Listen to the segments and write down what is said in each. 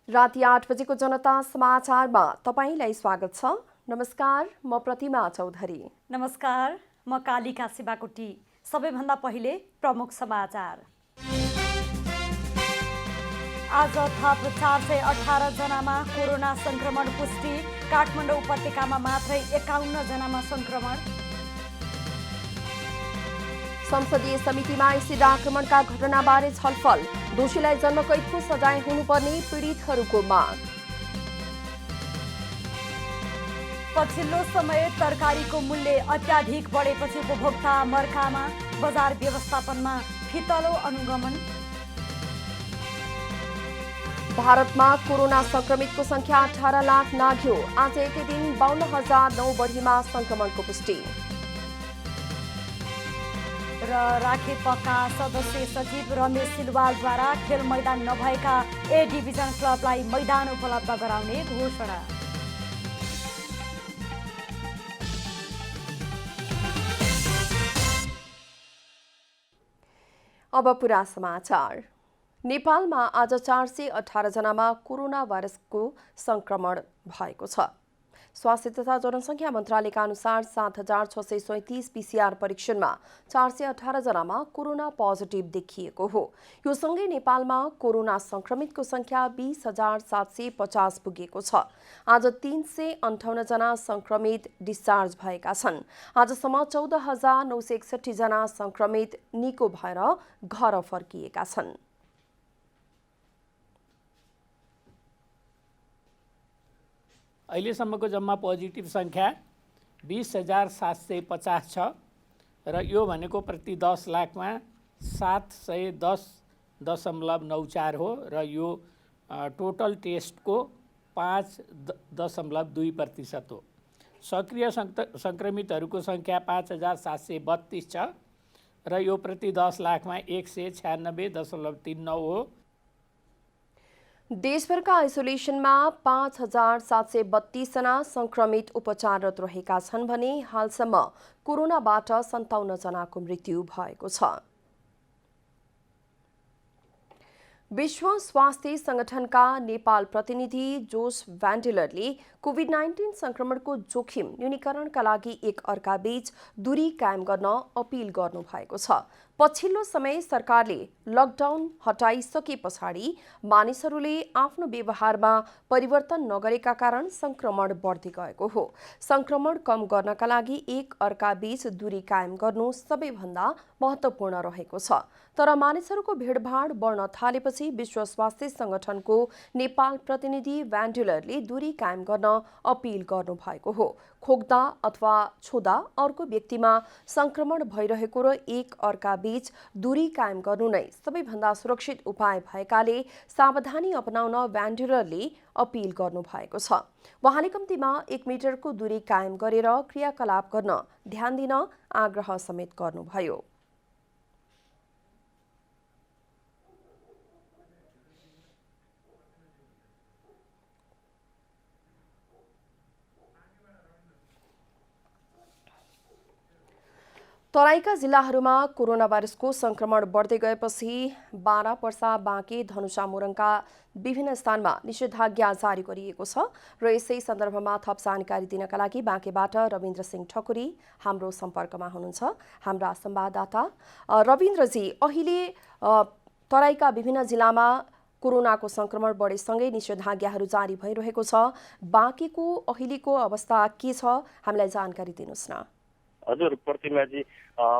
राति 8 बजेको जनता समाचारमा तपाईलाई स्वागत छ। नमस्कार, म प्रतिमा चौधरी। नमस्कार, म कालिका शिवाकोटी। सबैभन्दा पहिले प्रमुख समाचार। आज थप 418 जनामा कोरोना संक्रमण पुष्टि। काठमाडौँ उपत्यकामा मात्रै 51 जनामा संक्रमण। संसदीय समितिमा एसिड आक्रमणका घटनाबारे छलफल। दोषीलाई जन्मकैदको सजाय हुनुपर्ने पीडितहरूको माग। पछिल्लो समय तरकारीको मूल्य अत्याधिक बढेपछि उपभोक्ता मर्कामा। बजार व्यवस्थापनमा फितलो अनुगमन। भारतमा कोरोना संक्रमितको संख्या 18 लाख नाघ्यो। आज एकै दिन 52,009 बढीमा संक्रमणको पुष्टि। र राखेपका सदस्य सचिव रमेश सिलवालद्वारा खेल मैदान नभएका ए डिभिजन क्लबलाई मैदान उपलब्ध गराउने घोषणा। अब पुरा समाचार। नेपालमा आज 418 जनामा कोरोना भाइरसको संक्रमण भएको छ। स्वास्थ्य तथा जनसङ्ख्या मन्त्रालयका अनुसार 7,637 पीसीआर परीक्षणमा 418 जनामा कोरोना पोजिटिभ देखिएको हो। यो सँगै नेपालमा कोरोना संक्रमितको संख्या 20,750 पुगेको छ। आज 358 जना संक्रमित डिस्चार्ज भएका छन्। आजसम्म 14,961 जना संक्रमित निको भएर घर फर्किएका छन्। अहिलेसम्मको जम्मा पोजिटिभ सङ्ख्या 20,750 छ र यो भनेको प्रति 10 लाखमा 710.94 हो र यो टोटल टेस्टको 5.2% हो। सक्रिय सङ्क्रमितहरूको सङ्ख्या 5,732 छ र यो प्रति 10 लाखमा 196.39 हो। देशभरका आइसोलेसनमा 5,732 जना संक्रमित उपचाररत रहेका छन् भने हालसम्म कोरोनाबाट 57 जनाको मृत्यु भएको छ। विश्व स्वास्थ्य संगठनका नेपाल प्रतिनिधि जोस भ्यान्डेलरले कोभिड-19 संक्रमणको जोखिम न्यूनीकरणका लागि एक अर्काबीच दूरी कायम गर्न अपिल गर्नु भएको छ। पछिल्लो समय सरकारले लकडाउन हटाइसके पछाडि मानिसहरूले आफ्नो व्यवहारमा परिवर्तन नगरेका कारण संक्रमण बढ्दै गएको हो। संक्रमण कम गर्नका लागि एक अर्काबीच दूरी कायम गर्नु सबैभन्दा महत्त्वपूर्ण रहेको छ। तर मानिसहरूको भिडभाड बढ्न थालेपछि विश्व स्वास्थ्य संगठनको नेपाल प्रतिनिधि भ्यान्डेलरले दूरी कायम गर्न अपिल गर्नुभएको हो। खोक्दा अथवा छुँदा अर्को व्यक्तिमा संक्रमण भइरहेको र एक अर्काबीच दूरी कायम गर्नु नै सबैभन्दा सुरक्षित उपाय भएकाले सावधानी अपनाउन भ्यान्डेलरले अपिल गर्नुभएको छ। उहाँले कम्तीमा 1 मिटरको दूरी कायम गरेर क्रियाकलाप गर्न ध्यान दिन आग्रह समेत गर्नुभयो। तराईका जिल्लाहरूमा कोरोना भाइरसको संक्रमण बढ्दै गएपछि बारा, पर्सा, बाँके, धनुषा, मोरङका विभिन्न स्थानमा निषेधाज्ञा जारी गरिएको छ र यसै सन्दर्भमा थप जानकारी दिनका लागि बाँकेबाट रविन्द्र सिंह ठकुरी हाम्रो सम्पर्कमा हुनुहुन्छ। हाम्रा संवाददाता रविन्द्रजी, अहिले तराईका विभिन्न जिल्लामा कोरोनाको संक्रमण बढेसँगै निषेधाज्ञाहरू जारी भइरहेको छ। बाँकेको अहिलेको अवस्था के छ, हामीलाई जानकारी दिनुहोस् न। हजुर प्रतिमाजी,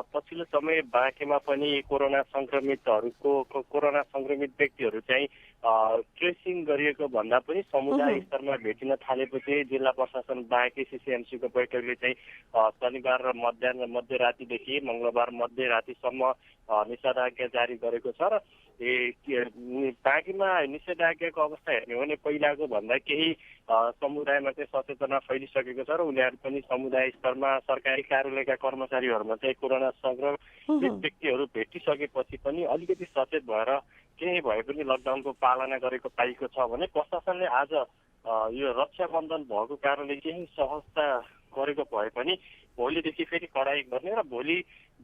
पछिल्लो समय बाँकेमा पनि कोरोना संक्रमित व्यक्तिहरू चाहिँ ट्रेसिङ गरिएको भन्दा पनि समुदाय स्तरमा भेटिन थालेपछि जिल्ला प्रशासन बाँके सीसीएमसीको बैठकले चाहिँ शनिबार र मध्यरातिदेखि मङ्गलबार मध्यरातिसम्म निषेधाज्ञा जारी गरेको छ र बाँकीमा निषेधाज्ञाको अवस्था हेर्ने हो भने पहिलाको भन्दा केही समुदायमा चाहिँ सचेतना फैलिसकेको छ र उनीहरू पनि समुदाय स्तरमा सरकारी कार्यालयका कर्मचारीहरूमा चाहिँ कोरोना संक्रमित व्यक्तिहरू भेटिसकेपछि पनि अलिकति सचेत भएर केही भए पनि लकडाउनको पालना गरेको पाइएको छ भने प्रशासनले आज यो रक्षाबन्धन भएको कारणले केही सहजता गरेको भए पनि भोलिदेखि फेरि कडाई गर्ने र भोलि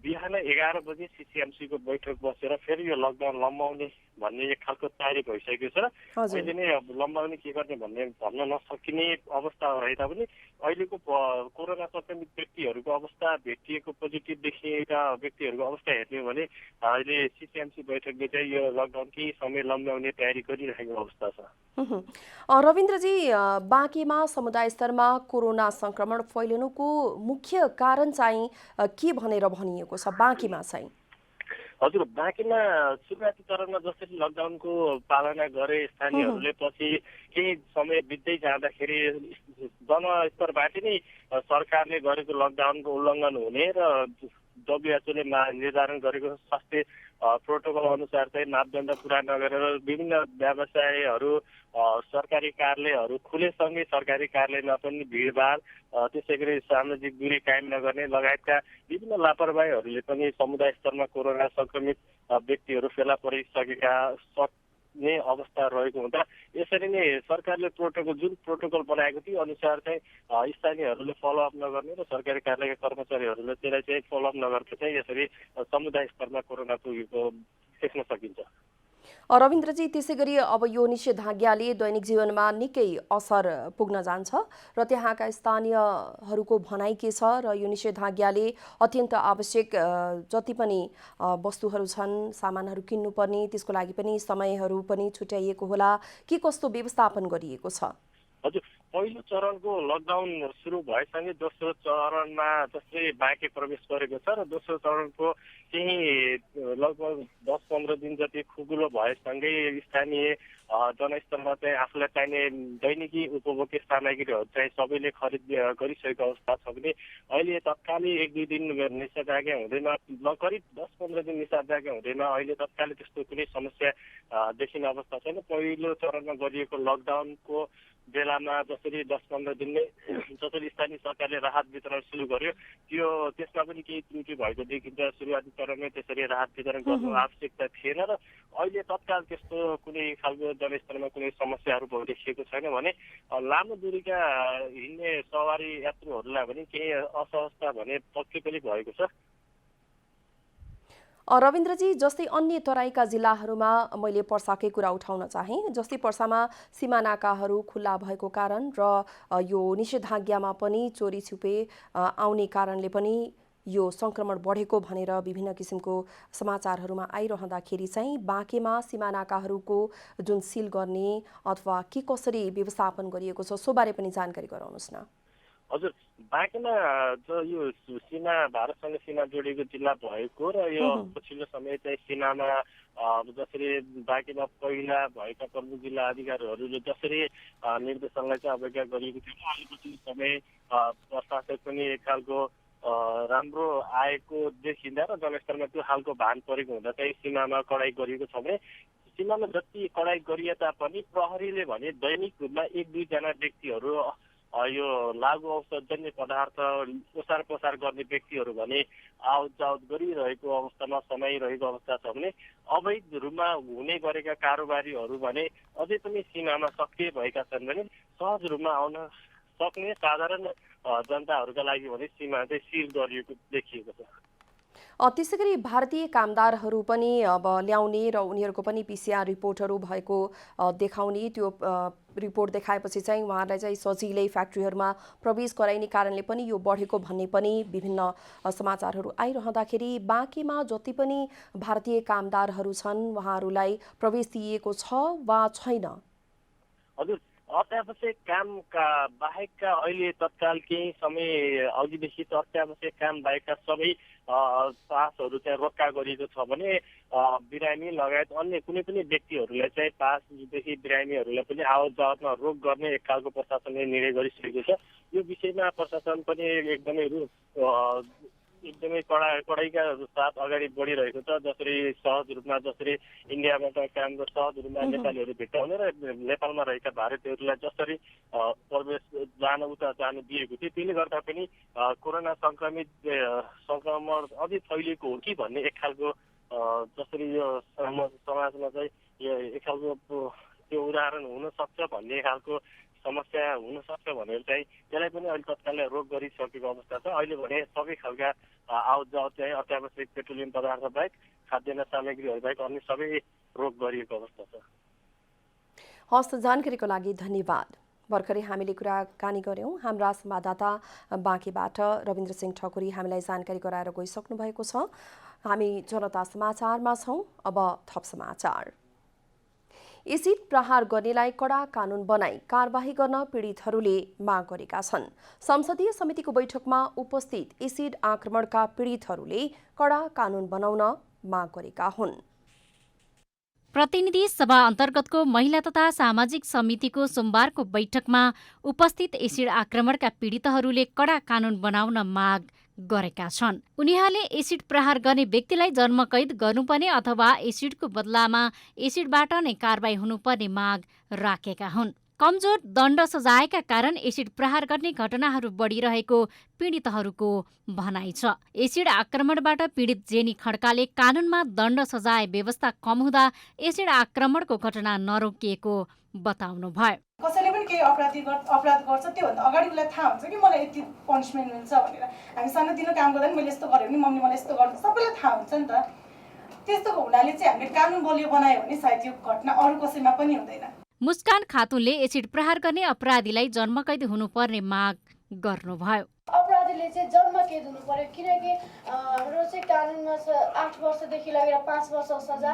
बिहान 11 बजे सिसिएमसीको बैठक बसेर फेरि यो लकडाउन लम्बाउने भन्ने एक खालको तयारी भइसकेको छ र अहिले नै अब लम्बाउने के गर्ने भन्ने भन्न नसकिने अवस्था रहे तापनि अहिलेको कोरोना संक्रमित व्यक्तिहरूको अवस्था भेटिएको पोजिटिभ देखिएका व्यक्तिहरूको अवस्था हेर्ने हो भने अहिले सिसिएमसी बैठकले चाहिँ यो लकडाउन केही समय लम्ब्याउने तयारी गरिरहेको अवस्था छ। रविन्द्रजी, बाँकीमा समुदाय स्तरमा कोरोना संक्रमण फैलिनुको मुख्य कारण चाहिँ के भनेर भनिएको छ बाँकीमा चाहिँ? हजुर, बाँकीमा सुरुवाती चरणमा जसरी लकडाउनको पालना गरे स्थानीयहरूले पछि केही समय बित्दै जाँदाखेरि जनस्तरबाट नै सरकारले गरेको लकडाउनको उल्लङ्घन हुने र WHO ले निर्धारण गरेको स्वास्थ्य प्रोटोकल अनुसार चाहिँ मापदण्ड पुरा नगरेर विभिन्न व्यवसायहरू सरकारी कार्यालयहरू खुलेसँगै सरकारी कार्यालयमा पनि भिडभाड, त्यसै गरी सामाजिक दूरी कायम नगर्ने लगायतका विभिन्न लापरवाहीहरूले पनि समुदाय स्तरमा कोरोना संक्रमित व्यक्तिहरू फेला परिसकेका सक्ने अवस्था रहेको हुँदा यसरी नै सरकारले जुन प्रोटोकल बनाएको थियो अनुसार चाहिँ स्थानीयहरूले फलोअप नगर्ने र सरकारी कार्यालयका कर्मचारीहरूले त्यसलाई चाहिँ फलोअप नगर्दा चाहिँ यसरी समुदाय स्तरमा कोरोना पुगेको देख्न सकिन्छ। रविन्द्रजी, त्यसै गरी अब यो निषेधाज्ञाले दैनिक जीवनमा निकै असर पुग्न जान्छ र त्यहाँका स्थानीयहरूको भनाइ के छ र यो निषेधाज्ञाले अत्यन्त आवश्यक जति पनि वस्तुहरू छन्, सामानहरू किन्नुपर्ने, त्यसको लागि पनि समयहरू पनि छुट्याइएको होला, के कस्तो व्यवस्थापन गरिएको छ? हजुर, पहिलो चरणको लकडाउन सुरु भएसँगै दोस्रो चरणमा जस्तै बाँके प्रवेश गरेको छ र दोस्रो चरणको केही लगभग 10-15 दिन जति खुकुलो भएसँगै स्थानीय जनस्तरमा चाहिँ आफूलाई चाहिने दैनिकी उपभोग्य सामग्रीहरू चाहिँ सबैले खरिद गरिसकेको अवस्था छ भने अहिले तत्कालै 1-2 दिन निषेधाज्ञा हुँदैन, करिब 10-15 दिन निषेधाज्ञा हुँदैन, अहिले तत्कालै त्यस्तो कुनै समस्या देखिने अवस्था छैन। पहिलो चरणमा गरिएको लकडाउनको बेलामा जसरी 10-15 दिन नै जसरी स्थानीय सरकारले राहत वितरण सुरु गर्यो त्यसमा पनि केही त्रुटि भएको देखिन्छ। सुरुवाती चरणमै त्यसरी राहत वितरण गर्नु आवश्यकता थिएन र अहिले तत्काल त्यस्तो कुनै खालको जनस्तरमा कुनै समस्याहरू देखिएको छैन भने लामो दूरीका हिँड्ने सवारी यात्रुहरूलाई पनि केही असहजता भने पक्कै पनि भएको छ। रविन्द्रजी, जस्तै अन्य तराईका जिल्लाहरूमा मैले पर्साकै कुरा उठाउन चाहेँ। जस्तै पर्सामा सीमा नाकाहरू खुल्ला भएको कारण र यो निषेधाज्ञामा पनि चोरी छुपे आउने कारणले पनि यो संक्रमण बढेको भनेर विभिन्न किसिमको समाचारहरूमा आइरहँदाखेरि चाहिँ बाँकेमा सीमा नाकाहरूको जुन सिल गर्ने अथवा के कसरी व्यवस्थापन गरिएको छ सो बारे पनि जानकारी गराउनुहोस् न। हजुर, बाँकेमा यो सीमा भारतसँग सीमा जोडिएको जिल्ला भएको र यो पछिल्लो समय चाहिँ सीमामा जसरी बाँकेमा पहिला भएका प्रमुख जिल्ला अधिकारीहरूले जसरी निर्देशनलाई चाहिँ अवज्ञा गरिएको थियो, अहिले पछिल्लो समय प्रशासक पनि एक खालको राम्रो आएको देखिँदा र जनस्तरमा त्यो खालको भान परेको हुँदा चाहिँ सीमामा कडाई गरिएको छ भने सीमामा जति कडाई गरिए तापनि प्रहरीले भने दैनिक रूपमा 1-2 जना व्यक्तिहरू यो लागु औषधजन्य पदार्थ ओसार पसार गर्ने व्यक्तिहरू भने आवत जावत गरिरहेको अवस्थामा समाइरहेको अवस्था छ भने अवैध रूपमा हुने गरेका कारोबारीहरू भने अझै पनि सीमामा सक्रिय भएका छन् भने सहज रूपमा आउन सक्ने साधारण जनताहरूका लागि भने सीमा चाहिँ सिल गरिएको देखिएको छ। त्यसै गरी भारतीय कामदारहरू पनि अब ल्याउने र उनीहरूको पनि PCR रिपोर्टहरू भएको देखाउने, त्यो रिपोर्ट देखाएपछि चाहिँ उहाँहरूलाई चाहिँ सजिलै फ्याक्ट्रीहरूमा प्रवेश गराइने कारणले पनि यो बढेको भन्ने पनि विभिन्न समाचारहरू आइरहँदाखेरि बाँकीमा जति पनि भारतीय कामदारहरू छन् उहाँहरूलाई प्रवेश दिइएको छ वा छैन? हजुर, अत्यावश्यक कामका बाहेकका अहिले तत्काल केही समय अघिदेखि अत्यावश्यक काम बाहेकका सबै पासहरू चाहिँ रोक्का गरिएको छ भने बिरामी लगायत अन्य कुनै पनि व्यक्तिहरूलाई चाहिँ पासदेखि बिरामीहरूलाई पनि आवत जावतमा रोक गर्ने एक खालको प्रशासनले निर्णय गरिसकेको छ। यो विषयमा प्रशासन पनि एकदमै कडाइका साथ अगाडि बढिरहेको छ। जसरी सहज रूपमा जसरी इन्डियाबाट काम सहज रूपमा नेपालीहरू भेट्टाउने र नेपालमा रहेका भारतीयहरूलाई जसरी प्रवेश जानु दिएको थियो त्यसले गर्दा पनि कोरोना संक्रमण अझै फैलिएको हो कि भन्ने एक खालको जसरी यो समाजमा चाहिँ एक खालको त्यो उदाहरण हुन सक्छ भन्ने खालको समस्या हुन सक्छ भनेर चाहिँ त्यसलाई पनि अहिले तत्कालै रोक गरिसकेको अवस्था छ। अहिले भने सबै खालका आवत जावत चाहिँ अत्यावश्यक पेट्रोलियम पदार्थ बाहेक खाद्यान्न सामग्रीहरू बाहेक अन्य सबै रोक गरिएको अवस्था छ। हस्त जानकारीको लागि धन्यवाद। भर्खरै हामीले कुराकानी गर्यौं हाम्रा संवाददाता बाँकेबाट रविन्द्र सिंह ठकुरी हामीलाई जानकारी गराएर गइसक्नु भएको छ। हामी जनता समाचारमा छौं। अब थप समाचार। एसिड प्रहार गर्नेलाई कडा कानून बनाई कारबाही गर्न पीडितहरूले माग गरेका छन्। संसदीय समितिको बैठकमा उपस्थित एसिड आक्रमणका पीडितहरूले कडा कानून बनाउन माग गरेका हुन्। प्रतिनिधि सभा अन्तर्गतको महिला तथा सामाजिक समितिको सोमबारको बैठकमा उपस्थित एसिड आक्रमणका पीडितहरूले कडा कानून बनाउन माग गरेका छन्। उनीहरूले एसिड प्रहार गर्ने व्यक्तिलाई जन्मकैद गर्नुपर्ने अथवा एसिडको बदलामा एसिडबाट नै कारबाही हुनुपर्ने माग राखेका हुन्। कमजोर दण्ड सजायका कारण एसिड प्रहार गर्ने घटनाहरू बढिरहेको पीडितहरूको भनाइ छ। एसिड आक्रमणबाट पीडित जेनी खड्काले कानूनमा दण्ड सजाय व्यवस्था कम हुँदा एसिड आक्रमणको घटना नरोकिएको बताउनुभयो। कसैले पनि केही अपराध गर्छ त्योभन्दा अगाडि उसलाई थाहा हुन्छ कि मलाई यति पनिसमेन्ट मिल्छ भनेर। हामी सानोतिनो काम गर्दा पनि मैले यस्तो गरेँ भने मम्मी मलाई यस्तो गर्छ सबैलाई थाहा हुन्छ नि त। त्यस्तो हुनाले चाहिँ हामीले कानुन बलियो बनायो भने सायद यो घटना अरू कसैमा पनि हुँदैन। मुस्कान खातुनले एसिड प्रहार गर्ने अपराधीलाई जन्मकैद हुनुपर्ने माग गर्नुभयो। अपराधीले चाहिँ जन्मकैद हुनु पर्यो, किनकि हाम्रो चाहिँ कानुनमा 8 वर्षदेखि लगेर 5 वर्ष सजा,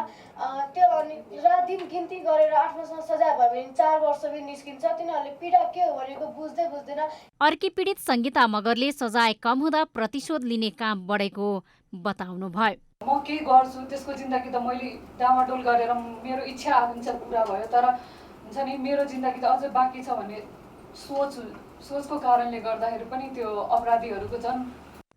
त्यो अनि रात दिन गिन्ती गरेर 8 वर्ष सजा भयो भने 4 वर्ष पनि निस्किन्छ। तिनीहरूले पीडा के हो भनेको बुझ्दै बुझ्दैन। अर्की पीडित सङ्गीता मगरले सजाय कम हुँदा प्रतिशोध लिने काम बढेको बताउनुभयो। म के गर्छु त्यसको जिन्दगी त मैले डामाडोल गरेर मेरो इच्छा आकांक्षा पुरा भयो, तर हुन्छ नि मेरो जिन्दगी त अझै बाँकी छ भन्ने सोचको कारणले गर्दाखेरि पनि त्यो अपराधीहरूको झन्।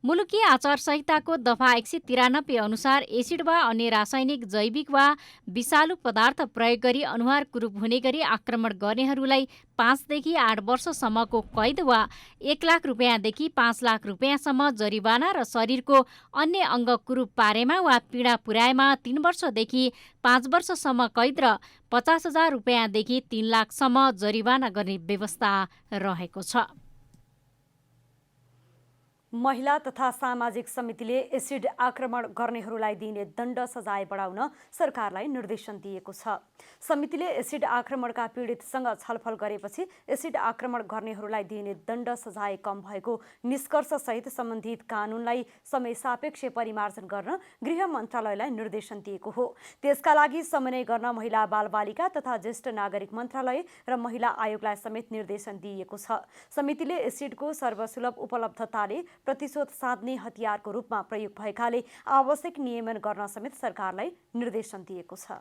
मुलुकी आचार संहिताको दफा 193 अनुसार एसिड वा अन्य रासायनिक जैविक वा विषालु पदार्थ प्रयोग गरी अनुहार कुरूप हुने गरी आक्रमण गर्नेहरूलाई 5 देखि 8 वर्षसम्मको कैद वा 1 लाख रुपियाँदेखि 5 लाख रुपियाँसम्म जरिवाना र शरीरको अन्य अङ्ग कुरूप पारेमा वा पीडा पुर्याएमा 3 वर्षदेखि 5 वर्षसम्म कैद र 50,000 रुपियाँदेखि 3 लाखसम्म जरिवाना गर्ने व्यवस्था रहेको छ। महिला तथा सामाजिक समितिले एसिड आक्रमण गर्नेहरूलाई दिइने दण्ड सजाय बढाउन सरकारलाई निर्देशन दिएको छ। समितिले एसिड आक्रमणका पीडितसँग छलफल गरेपछि एसिड आक्रमण गर्नेहरूलाई दिइने दण्ड सजाय कम भएको निष्कर्षसहित सम्बन्धित कानुनलाई समय सापेक्ष परिमार्जन गर्न गृह मन्त्रालयलाई निर्देशन दिएको हो। त्यसका लागि समन्वय गर्न महिला बालबालिका तथा ज्येष्ठ नागरिक मन्त्रालय र महिला आयोगलाई समेत निर्देशन दिएको छ। समितिले एसिडको सर्वसुलभ उपलब्धताले प्रतिशोध साध्ने हतियारको रूपमा प्रयोग भएकाले आवश्यक नियमन गर्न समेत सरकारलाई निर्देशन दिएको छ।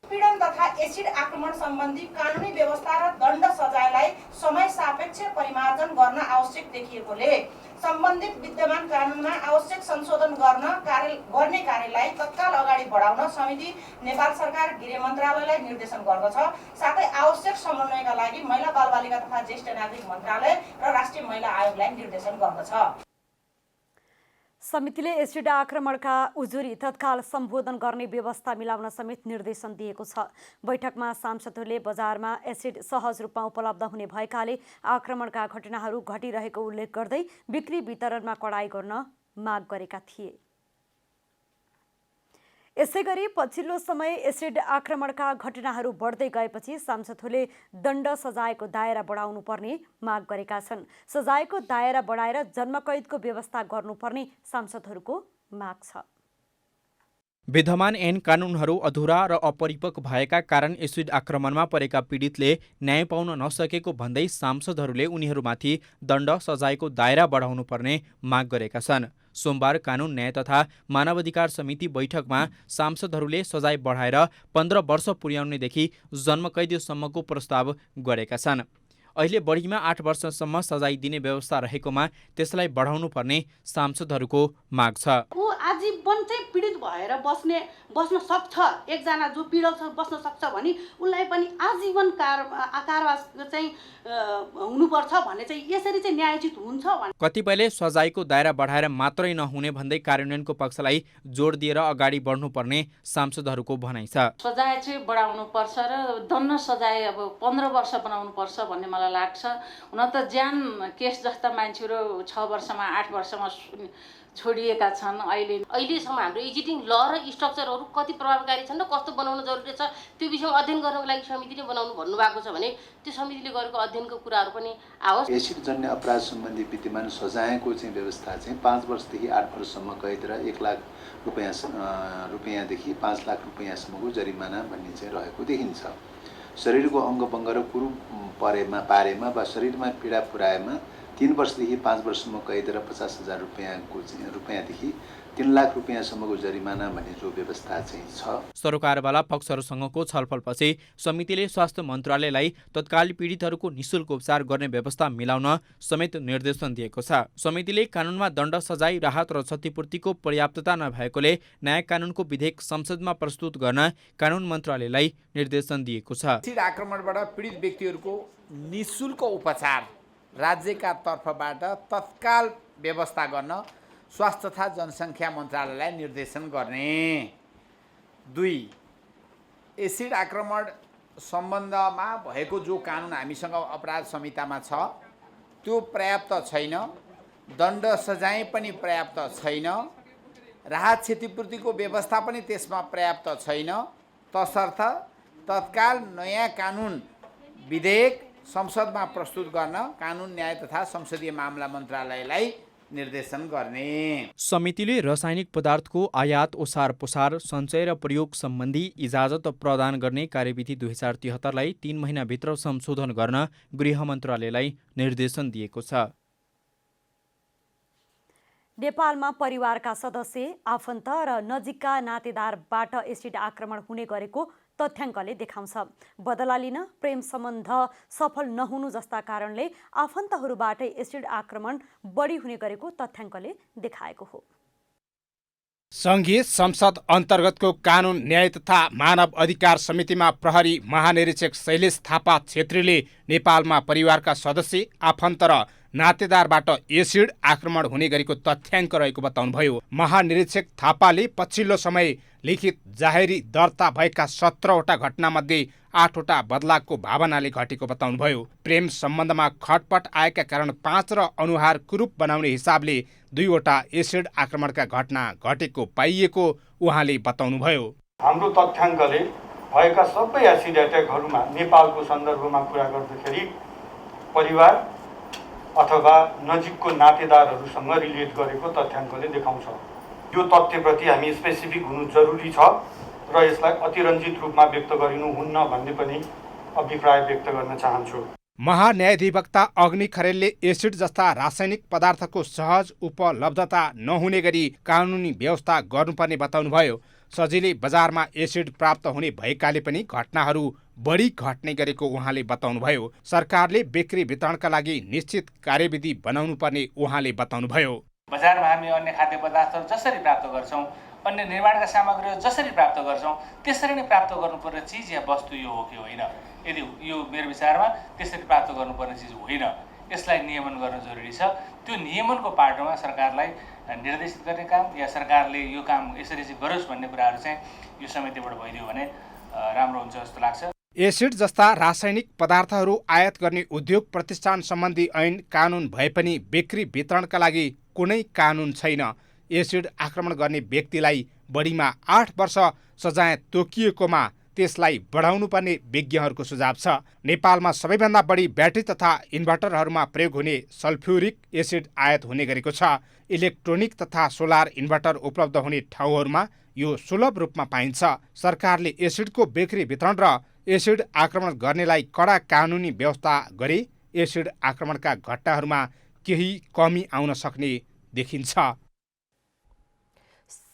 पीडन तथा एसिड आक्रमण सम्बन्धी कानुनी व्यवस्था र दण्ड सजायलाई समय सापेक्ष परिमार्जन गर्न आवश्यक देखिएकोले सम्बन्धित विद्यमान कानुनमा आवश्यक संशोधन गर्ने कार्यलाई तत्काल अगाडि बढाउन समिति नेपाल सरकार गृह मन्त्रालयलाई निर्देशन गर्दछ। साथै आवश्यक समन्वयका लागि महिला बालबालिका तथा ज्येष्ठ नागरिक मन्त्रालय र राष्ट्रिय महिला आयोगलाई निर्देशन गर्दछ। समितिले एसिड आक्रमणका उजुरी तत्काल सम्बोधन गर्ने व्यवस्था मिलाउन समेत निर्देशन दिएको छ। बैठकमा सांसदहरूले बजारमा एसिड सहज रूपमा उपलब्ध हुने भएकाले आक्रमणका घटनाहरू घटिरहेको उल्लेख गर्दै बिक्री वितरणमा कडाई गर्न माग गरेका थिए। यसैगरी पछिल्लो समय एसिड आक्रमणका घटनाहरू बढ्दै गएपछि सांसदहरूले दण्ड सजायको दायरा बढाउनु पर्ने माग गरेका छन्। सजायको दायरा बढाएर जन्मकैदको व्यवस्था गर्नुपर्ने सांसदहरूको माग छ। विद्यमान ऐन कानुनहरू अधुरा र अपरिपक्व भएका कारण एसिड आक्रमणमा परेका पीडितले न्याय पाउन नसकेको भन्दै सांसदहरूले उनीहरूमाथि दण्ड सजायको दायरा बढाउनु पर्ने माग गरेका छन्। सोमबार कानुन न्याय तथा मानवाधिकार समिति बैठकमा सांसदहरूले सजाय बढाएर 15 वर्ष पुर्याउनेदेखि जन्मकैदसम्मको प्रस्ताव गरेका छन्। अहिले बढीमा 8 वर्षसम्म सजाय दिने व्यवस्था रहेकोमा त्यसलाई बढाउनु पर्ने सांसदहरूको माग छ। ऊ आजीवन चाहिँ पीडित भएर बस्न सक्छ, एकजना जो पीडित छ बस्न सक्छ भने उसलाई पनि आजीवन कारावास चाहिँ हुनुपर्छ भन्ने चाहिँ यसरी चाहिँ न्यायोचित हुन्छ भने कतिपयले सजायको दायरा बढाएर मात्रै नहुने भन्दै कार्यान्वयनको पक्षलाई जोड दिएर अगाडि बढ्नुपर्ने सांसदहरूको भनाइ छ। सजाय चाहिँ बढाउनु पर्छ र दण्ड सजाय अब 15 वर्ष बनाउनु पर्छ भन्ने मलाई लाग्छ। हुन त ज्यान केस जस्ता मान्छेहरू 6 वर्षमा 8 वर्षमा छोडिएका छन्। अहिलेसम्म हाम्रो एजिटिङ ल र स्ट्रक्चरहरू कति प्रभावकारी छन् र कस्तो बनाउन जरुरी छ त्यो विषयमा अध्ययन गर्नको लागि समितिले बनाउनु भन्नुभएको छ भने त्यो समितिले गरेको अध्ययनको कुराहरू पनि आओस्। एसिडजन्य अपराध सम्बन्धी विद्यमान सजायको चाहिँ व्यवस्था चाहिँ 5 वर्षदेखि 8 वर्षसम्म कैद र 1 लाख रुपियाँदेखि 5 लाख रुपियाँसम्मको जरिमाना भन्ने चाहिँ रहेको देखिन्छ। शरीरको अङ्गभङ्ग र कुरू पारेमा वा शरीरमा पीडा पुर्याएमा 3 वर्षदेखि 5 वर्षसम्म कैद र 50,000 रुपियाँदेखि 3 लाख रुपियाँसम्मको जरिमाना भन्ने जो व्यवस्था चाहिँ छ। सरोकारवाला पक्षहरूसँगको छलफलपछि समितिले स्वास्थ्य मन्त्रालयलाई तत्काल पीडितहरूको निशुल्क उपचार गर्ने व्यवस्था मिलाउन समेत निर्देशन दिएको छ। समितिले कानुनमा दण्ड सजाय राहत र क्षतिपूर्तिको पर्याप्तता नभएकोले न्याय कानुनको विधेयक संसदमा प्रस्तुत गर्न कानुन मन्त्रालयलाई निर्देशन दिएको छ। एसिड आक्रमणबाट पीडित व्यक्तिहरूको निशुल्क उपचार राज्यका तर्फबाट तत्काल व्यवस्था गर्न स्वास्थ्य तथा जनसङ्ख्या मन्त्रालयलाई निर्देशन गर्ने। 2. एसिड आक्रमण सम्बन्धमा भएको जो कानुन हामीसँग अपराध संहितामा छ त्यो पर्याप्त छैन, दण्ड सजाय पनि पर्याप्त छैन, राहत क्षतिपूर्तिको व्यवस्था पनि त्यसमा पर्याप्त छैन। तसर्थ तत्काल नयाँ कानुन विधेयक संसदमा प्रस्तुत गर्न कानुन न्याय तथा संसदीय मामला मन्त्रालयलाई निर्देशन गर्ने। समितिले रासायनिक पदार्थको आयात ओसार पोसार सञ्चय र प्रयोग सम्बन्धी इजाजत प्रदान गर्ने कार्यविधि 2073 लाई 3 महिनाभित्र संशोधन गर्न गृह मन्त्रालयलाई निर्देशन दिएको छ। नेपालमा परिवारका सदस्य, आफन्त र नजिकका नातेदारबाट एसिड आक्रमण हुने गरेको तथ्याङ्कले देखाउँछ। बदला लिन प्रेम सम्बन्ध सफल नहुनु जस्ता कारणले आफन्तहरूबाट एसिड आक्रमण बढी हुने गरेको तथ्याङ्कले देखाएको हो। सङ्घीय संसद अन्तर्गतको कानुन न्याय तथा मानव अधिकार समितिमा प्रहरी महानिरीक्षक शैलेश थापा छेत्रीले नेपालमा परिवारका सदस्य, आफन्त र नातेदारबाट एसिड आक्रमण हुने गरेको तथ्याङ्क रहेको बताउनुभयो। महानिरीक्षक थापाले पछिल्लो समय लिखित जाहेरी दर्ता भएका 17वटा घटनामध्ये 8वटा बदलाको भावनाले घटेको बताउनुभयो। प्रेम सम्बन्धमा खटपट आएका कारण 5 र अनुहार कुरूप बनाउने हिसाबले 2वटा एसिड आक्रमणका घटना घटेको पाइएको उहाँले बताउनुभयो। हाम्रो तथ्याङ्कले भएका सबै एसिड एट्याकहरूमा नेपालको सन्दर्भमा कुरा गर्दाखेरि परिवार अथवा नजिकको नातेदारहरूसँग रिलेट गरेको तथ्याङ्कले देखाउँछ। यो तथ्यप्रति हामी स्पेसिफिक हुनु जरुरी छ र यसलाई अतिरञ्जित रूपमा व्यक्त गरिनुहुन्न भन्ने पनि अभिप्राय व्यक्त गर्न चाहन्छु। महान्यायाधिवक्ता अग्नि खरेलले एसिड जस्ता रासायनिक पदार्थको सहज उपलब्धता नहुने गरी कानुनी व्यवस्था गर्नुपर्ने बताउनुभयो। सजिलै बजारमा एसिड प्राप्त हुने भएकाले पनि घटनाहरू बढी घट्ने गरेको उहाँले बताउनुभयो। सरकारले बिक्री वितरणका लागि निश्चित कार्यविधि बनाउनु पर्ने उहाँले बताउनुभयो। बजारमा हामी अन्य खाद्य पदार्थहरू जसरी प्राप्त गर्छौँ, अन्य निर्माणका सामग्रीहरू जसरी प्राप्त गर्छौँ त्यसरी नै प्राप्त गर्नुपर्ने चिज या वस्तु यो हो कि होइन, यदि यो मेरो विचारमा त्यसरी प्राप्त गर्नुपर्ने चिज होइन, यसलाई नियमन गर्न जरुरी छ। त्यो नियमनको पाटोमा सरकारलाई निर्देशित गर्ने काम या सरकारले यो काम यसरी चाहिँ गरोस् भन्ने कुराहरू चाहिँ यो समितिबाट भइदियो भने राम्रो हुन्छ जस्तो लाग्छ। एसिड जस्ता रासायनिक पदार्थहरू आयात गर्ने उद्योग प्रतिष्ठान सम्बन्धी ऐन कानुन भए पनि बिक्री वितरणका लागि कुनै कानुन छैन। एसिड आक्रमण गर्ने व्यक्तिलाई बढीमा 8 वर्ष सजाय तोकिएकोमा त्यसलाई बढाउनु पर्ने विज्ञहरूको सुझाव छ। नेपालमा सबैभन्दा बढी ब्याट्री तथा इन्भर्टरहरूमा प्रयोग हुने सल्फ्युरिक एसिड आयात हुने गरेको छ। इलेक्ट्रोनिक तथा सोलर इन्भर्टर उपलब्ध हुने ठाउँहरूमा यो सुलभ रूपमा पाइन्छ। सरकारले एसिडको बिक्री वितरण र एसिड आक्रमण गर्नेलाई कडा कानुनी व्यवस्था गरे एसिड आक्रमणका घटनाहरूमा केही कमी आउन सक्ने देखिन्छ।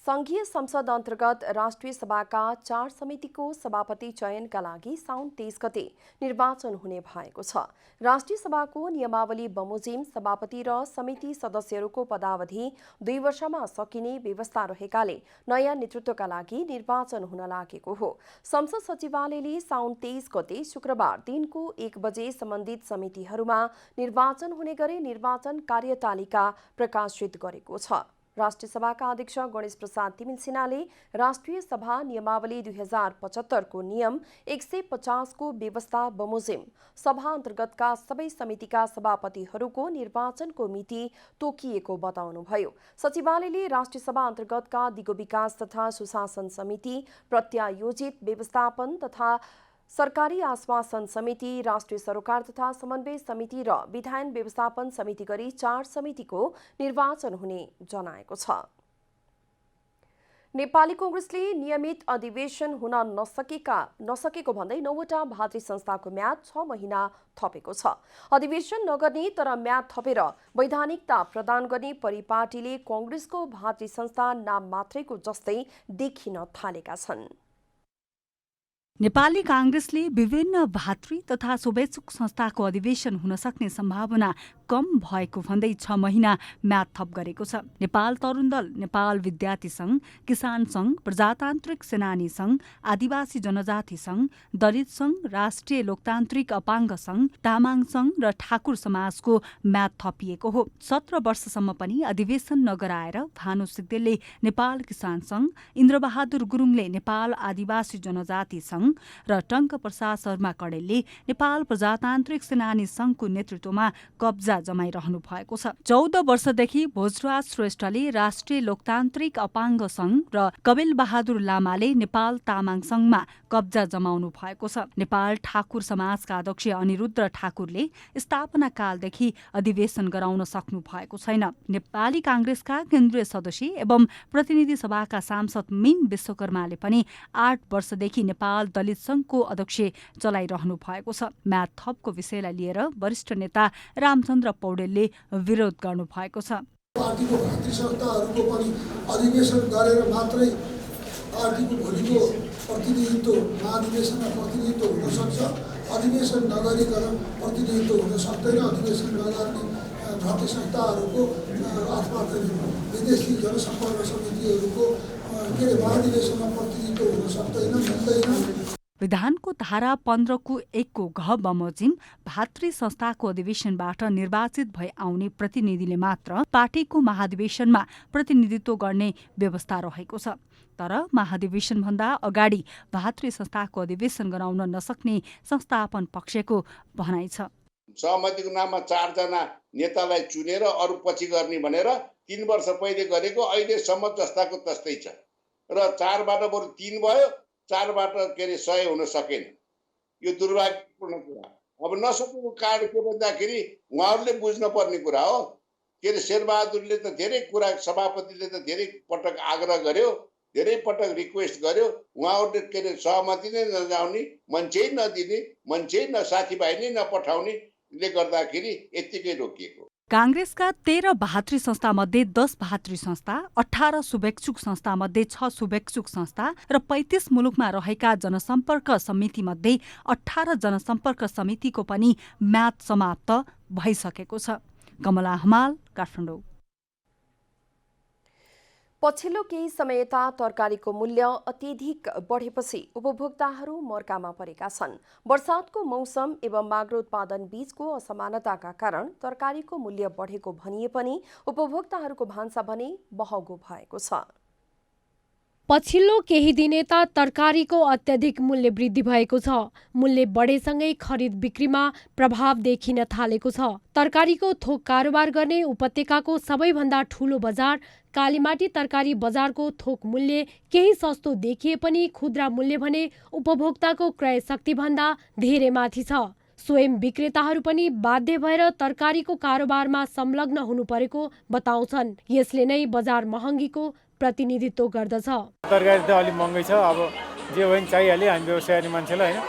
संघीय संसद अन्तर्गत राष्ट्रिय सभाका 4 समितिको सभापति चयनका लागि साउन 23 गते निर्वाचन हुने भएको छ। राष्ट्रिय सभाको नियमावली बमोजिम सभापति र समिति सदस्यहरूको पदावधि 2 वर्षमा सकिने व्यवस्था रहेकाले नयाँ नेतृत्वका लागि निर्वाचन हुन लागेको हो। संसद सचिवालयले साउन 23 गते शुक्रबार दिनको 1 बजे सम्बन्धित समितिहरूमा निर्वाचन हुने गरी निर्वाचन कार्यतालिका प्रकाशित गरेको छ। राष्ट्रिय सभाका अध्यक्ष गणेश प्रसाद तिमिल सिन्हाले राष्ट्रिय सभा नियमावली 2075 को नियम 150 को व्यवस्था बमोजिम सभा अन्तर्गतका सबै समितिका सभापतिहरूको निर्वाचनको मिति तोकिएको बताउनुभयो। सचिवालयले राष्ट्रिय सभा अन्तर्गतका दिगो विकास तथा सुशासन समिति, प्रत्यायोजित व्यवस्थापन तथा सरकारी आश्वासन समिति, राष्ट्रिय सरोकार तथा समन्वय समिति र विधायन व्यवस्थापन समिति गरी 4 समितिको निर्वाचन हुने जनाएको छ। नेपाली कांग्रेसले नियमित अधिवेशन हुन नसकेको भन्दै 9वटा भातृ संस्थाको म्याद 6 महिना थपेको छ। अधिवेशन नगर्ने तर म्याद थपेर वैधानिकता प्रदान गर्ने परिपाटीले कांग्रेसको भातृ संस्था नाम मात्रैको जस्तै देखिन थालेका छन्। नेपाली कांग्रेसले विभिन्न भातृ तथा शुभेच्छुक संस्थाको अधिवेशन हुन सक्ने सम्भावना कम भएको भन्दै 6 महिना म्याद थप गरेको छ। नेपाल तरुण दल, नेपाल विद्यार्थी संघ, किसान संघ, प्रजातान्त्रिक सेनानी संघ, आदिवासी जनजाति संघ, दलित संघ, राष्ट्रिय लोकतान्त्रिक अपाङ्ग संघ, तामाङ संघ र ठाकुर समाजको म्याद थपिएको हो। 17 वर्षसम्म पनि अधिवेशन नगराएर भानु सिग्देलले नेपाल किसान संघ, इन्द्रबहादुर गुरुङले नेपाल आदिवासी जनजाति संघ र टंक प्रसाद शर्मा कडेलले नेपाल प्रजातान्त्रिक सेनानी संघको नेतृत्वमा कब्जा जमाइरहनु भएको छ। 14 वर्षदेखि भोजराज श्रेष्ठले राष्ट्रिय लोकतान्त्रिक अपाङ्ग संघ र कपिल बहादुर लामाले नेपाल तामाङ संघमा कब्जा जमाउनु भएको छ। नेपाल ठाकुर समाजका अध्यक्ष अनिरुद्ध ठाकुरले स्थापना कालदेखि अधिवेशन गराउन सक्नु भएको छैन। नेपाली कांग्रेसका केन्द्रीय सदस्य एवं प्रतिनिधि सभाका सांसद मीन विश्वकर्माले पनि 8 वर्षदेखि नेपाल दलित संघको अध्यक्ष चलाइरहनु भएको छ। म्याद थपको विषयलाई लिएर वरिष्ठ नेता रामचन्द्र पौडेलले विरोध गर्नु भएको छ। पार्टीको भातृ संस्थाहरूको पनि अधिवेशन गरेर मात्रै पार्टीको भोलिको प्रतिनिधित्व महाधिवेशनमा प्रतिनिधित्व हुन सक्छ। अधिवेशन नगरिकन प्रतिनिधित्व हुन सक्दैन। अधिवेशन नगर्ने भातृ संस्थाहरूको अथवा विदेशी जनसम्पर्क समितिहरूको महाधिवेशनमा प्रतिनिधित्व हुन सक्दैन, मिल्दैन। विधानको धारा 15 को 1 को घ बमोजिम भातृ संस्थाको अधिवेशनबाट निर्वाचित भई आउने प्रतिनिधिले मात्र पार्टीको महाधिवेशनमा प्रतिनिधित्व गर्ने व्यवस्था रहेको छ। तर महाधिवेशनभन्दा अगाडि भातृ संस्थाको अधिवेशन गराउन नसक्ने संस्थापन पक्षको भनाइ छ। सहमतिको नाममा 4 जना नेतालाई चुनेर अरु पछि गर्ने भनेर 3 वर्ष पहिले गरेको अहिलेसम्म जस्ताको तस्तै छ र 4 बाट बरु 3 भयो, 4 बाट 100 हुन सकेन। यो दुर्भाग्यपूर्ण कुरा। अब नसकेको कारण के भन्दाखेरि उहाँहरूले बुझ्न पर्ने कुरा हो। शेरबहादुरले त धेरै कुरा, सभापतिले त धेरै पटक आग्रह गर्यो, धेरै पटक रिक्वेस्ट गर्यो। उहाँहरूले सहमति नै नजाउने, मान्छे नदिने, मान्छे साथीभाइ नै नपठाउनेले गर्दाखेरि यत्तिकै रोकिएको। कांग्रेसका 13 भातृ संस्था मध्ये 10 भातृ संस्था, 18 शुभेच्छुक संस्था मध्ये 6 शुभेच्छुक संस्था र 35 मुलुकमा रहेका जनसम्पर्क समिति मध्ये 18 जनसम्पर्क समितिको पनि म्याद समाप्त भइसकेको छ। कमला हमाल, काठमाडौँ। पछिल्लो केही समयता तरकारीको मूल्य अत्यधिक बढेपछि उपभोक्ताहरू मर्कामा परेका छन्। वर्षातको मौसम एवं माग्रो उत्पादन बीचको असमानताका कारण तरकारीको मूल्य बढेको भनिए पनि उपभोक्ताहरूको भान्सा भने महँगो भएको छ। पछिल्लो केही दिने त तरकारीको अत्यधिक मूल्य वृद्धि भएको छ। मूल्य बढेसँगै खरिद बिक्रीमा प्रभाव देखिन थालेको छ। तरकारीको थोक कारोबार गर्ने उपत्यकाको सबैभन्दा ठूलो बजार कालीमाटी तरकारी बजारको थोक मूल्य केही सस्तो देखिए पनि खुद्रा मूल्य भने उपभोक्ताको क्रय शक्तिभन्दा धेरै माथि छ। स्वयं विक्रेताहरू पनि बाध्य भएर तरकारीको कारोबारमा संलग्न हुनु परेको बताउँछन्। यसले नै बजार महँगीको प्रतिनिधित्व गर्दछ। तरकारी त अलि महँगै छ। अब जे भयो नि चाहिहाल्यो, हामी व्यवसायी मान्छेलाई हैन,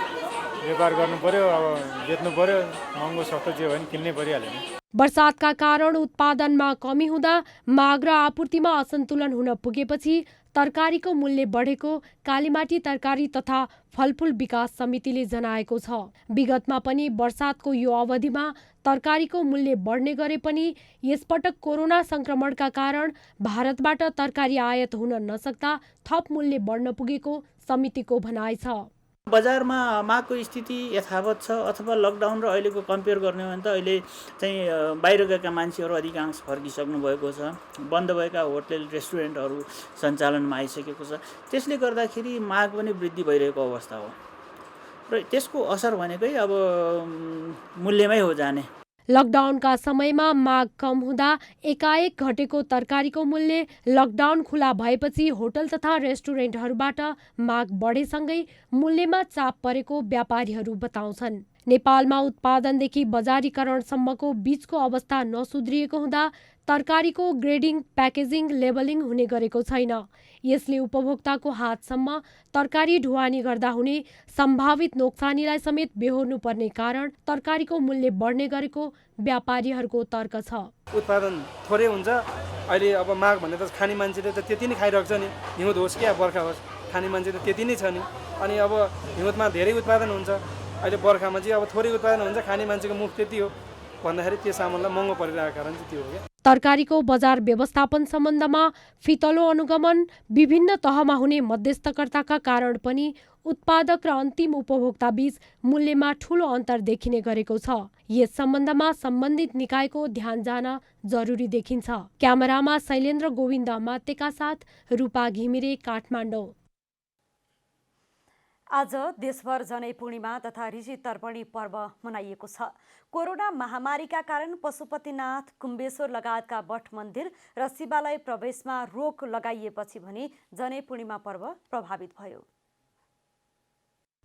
व्यापार गर्नु पर्यो, अब बेच्नु पर्यो, महँगो सस्तो जे भयो नि किन्नै परिहाल्यो नि। वर्षातका कारण उत्पादनमा कमी हुँदा माग र आपूर्तिमा असन्तुलन हुन पुगेपछि तरकारीको मूल्य बढेको कालीमाटी तरकारी तथा फलफुल विकास समितिले जनाएको छ। विगतमा पनि वर्षातको यो अवधिमा तरकारीको मूल्य बढ्ने गरे पनि यसपटक कोरोना संक्रमणका कारण भारतबाट तरकारी आयात हुन नसक्दा थप मूल्य बढ्न पुगेको समितिको भनाइ छ। बजारमा मागको स्थिति यथावत छ अथवा लकडाउन र अहिलेको कम्पेयर गर्ने हो भने त अहिले चाहिँ बाहिर गएका मान्छेहरू अधिकांश फर्किसक्नु भएको छ। बन्द भएका होटल रेस्टुरेन्टहरू सञ्चालनमा आइसकेको छ। त्यसले गर्दाखेरि माग पनि वृद्धि भइरहेको अवस्था हो र त्यसको असर भनेकै अब मूल्यमै हो जाने। लकडाउनका समयमा माग कम हुँदा एकाएक घटेको तरकारीको मूल्य लकडाउन खुला भएपछि होटल तथा रेस्टुरेन्टहरूबाट माग बढेसँगै मूल्यमा चाप परेको व्यापारीहरू बताउँछन्। नेपालमा उत्पादनदेखि बजारीकरणसम्मको बीचको अवस्था नसुध्रिएको हुँदा तरकारीको ग्रेडिङ, प्याकेजिङ, लेबलिङ हुने गरेको छैन। यसले उपभोक्ताको हातसम्म तरकारी ढुवानी गर्दा हुने सम्भावित नोक्सानीलाई समेत बेहोर्नु पर्ने कारण तरकारीको मूल्य बढ्ने गरेको व्यापारीहरूको तर्क छ। उत्पादन थोरै हुन्छ अहिले। अब माग भन्ने त खाने मान्छेले त त्यति नै खाइरहेको छ नि, हिउँद होस् कि बर्खा होस् खाने मान्छे त त्यति नै छ नि। अनि अब हिउँदमा धेरै उत्पादन हुन्छ, अहिले बर्खामा चाहिँ अब थोरै उत्पादन हुन्छ, खाने मान्छेको मुख त्यति हो भन्दाखेरि त्यो सामानलाई महँगो परिरहेको कारण चाहिँ त्यो हो क्या। तरकारीको बजार व्यवस्थापन सम्बन्धमा फितलो अनुगमन, विभिन्न तहमा हुने मध्यस्थकर्ताका कारण पनि उत्पादक र अन्तिम उपभोक्ता बीच मूल्यमा ठूलो अन्तर देखिने गरेको छ। यस सम्बन्धमा सम्बन्धित निकायको ध्यान जान जरुरी देखिन्छ। क्यामेरामा शैलेन्द्र गोविन्द मातेका साथ रूपा घिमिरे, काठमाडौँ। आज देशभर जनै पूर्णिमा तथा ऋषि तर्पणी पर्व मनाइएको छ। कोरोना महामारीका कारण पशुपतिनाथ, कुम्बेश्वर लगायतका मठ मन्दिर र शिवालय प्रवेशमा रोक लगाइएपछि भने जनै पूर्णिमा पर्व प्रभावित भयो।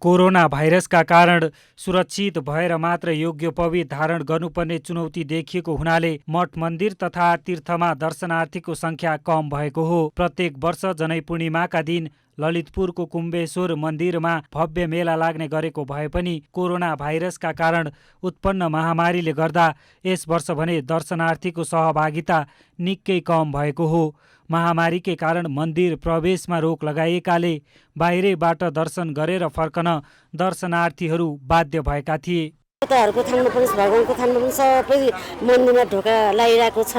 कोरोना भाइरसका कारण सुरक्षित भएर मात्र योग्योपवीत धारण गर्नुपर्ने चुनौती देखिएको हुनाले मठ मन्दिर तथा तीर्थमा दर्शनार्थीको संख्या कम भएको हो। प्रत्येक वर्ष जनै पूर्णिमाका दिन ललितपुरको कुम्बेश्वर मन्दिरमा भव्य मेला लाग्ने गरेको भए पनि कोरोना भाइरसका कारण उत्पन्न महामारीले गर्दा यस वर्ष भने दर्शनार्थीको सहभागिता निकै कम भएको हो। महामारीकै कारण मन्दिर प्रवेशमा रोक लगाइएकाले बाहिरैबाट दर्शन गरेर फर्कन दर्शनार्थीहरू बाध्य भएका थिए। देवताहरूको थानमा पनि भगवानको थानमा पनि सबै मन्दिरमा ढोका लगाइरहेको छ।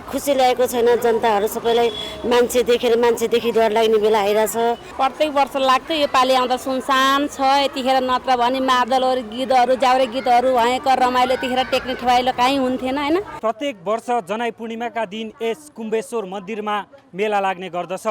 खुसी लागेको छैन जनताहरू सबैलाई। मान्छेदेखि डर लाग्ने बेला आइरहेछ। प्रत्येक वर्ष लाग्थ्यो, योपालि आउँदा सुनसान छ। यतिखेर नत्र भने मादलहरू, गीतहरू, जाउरे गीतहरू भएका रमाइलो यतिखेर टेक्ने ठेवाइलो कहीँ हुन्थेन हैन। प्रत्येक वर्ष जनै पूर्णिमाका दिन यस कुम्बेश्वर मन्दिरमा मेला लाग्ने गर्दछ,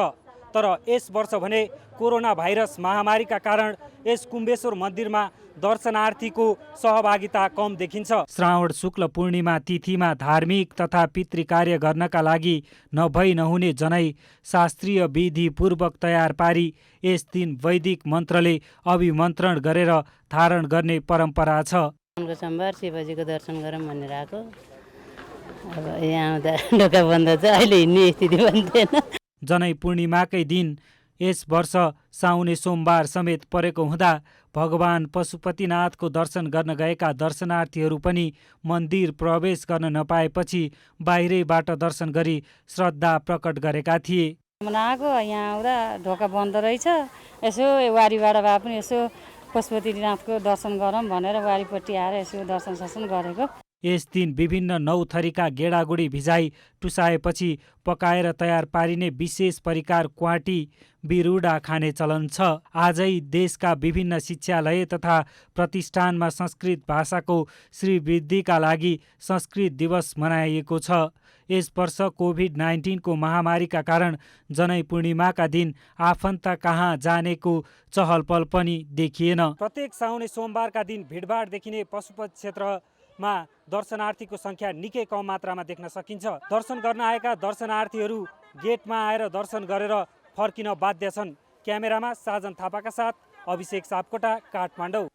तर यस वर्ष भने कोरोना भाइरस महामारीका कारण यस कुम्बेश्वर मन्दिरमा दर्शनार्थीको सहभागिता कम देखिन्छ। श्रावण शुक्ल पूर्णिमा तिथिमा धार्मिक तथा पितृ कार्य गर्नका लागि नभई नहुने जनै शास्त्रीय विधि पूर्वक तयार पारी यस दिन वैदिक मन्त्रले अभिमन्त्रण गरेर धारण गर्ने परम्परा छ। सोमबार शिवजीको दर्शन गरौँ भनेर आएको। अब यहाँ आउँदा ढोका बन्द छ, अहिले हिँड्ने स्थिति पनि थिएन। जनै पूर्णिमाकै दिन यस वर्ष साउने सोमबार समेत परेको हुँदा भगवान पशुपतिनाथको दर्शन गर्न गएका दर्शनार्थीहरू पनि मन्दिर प्रवेश गर्न नपाएपछि बाहिरैबाट दर्शन गरी श्रद्धा प्रकट गरेका थिए। मनाएको यहाँ आउँदा ढोका बन्द रहेछ, यसो वारीबाट भए पनि यसो पशुपतिनाथको दर्शन गरौँ भनेर वारीपट्टि आएर यसो दर्शन ससन गरेको। यस दिन विभिन्न 9 थरीका गेडागुडी भिजाई टुसाएपछि पकाएर तयार पारिने विशेष परिकार क्वाटी बिरुडा खाने चलन छ। आजै देशका विभिन्न शिक्षालय तथा प्रतिष्ठानमा संस्कृत भाषाको श्रीवृद्धिका लागि संस्कृत दिवस मनाइएको छ। यस वर्ष कोभिड-19 को महामारीका कारण जनै पूर्णिमाका दिन आफन्त कहाँ जानेको चहलपहल पनि देखिएन। प्रत्येक साउने सोमबारका दिन भिडभाड देखिने पशुपति क्षेत्रमा दर्शनार्थीको संख्या निकै कम मात्रामा देख्न सकिन्छ। दर्शन गर्न आएका दर्शनार्थीहरू गेटमा आएर दर्शन गरेर फर्किन बाध्य छन्। क्यामेरामा साजन थापाका साथ अभिषेक सापकोटा, काठमाडौँ।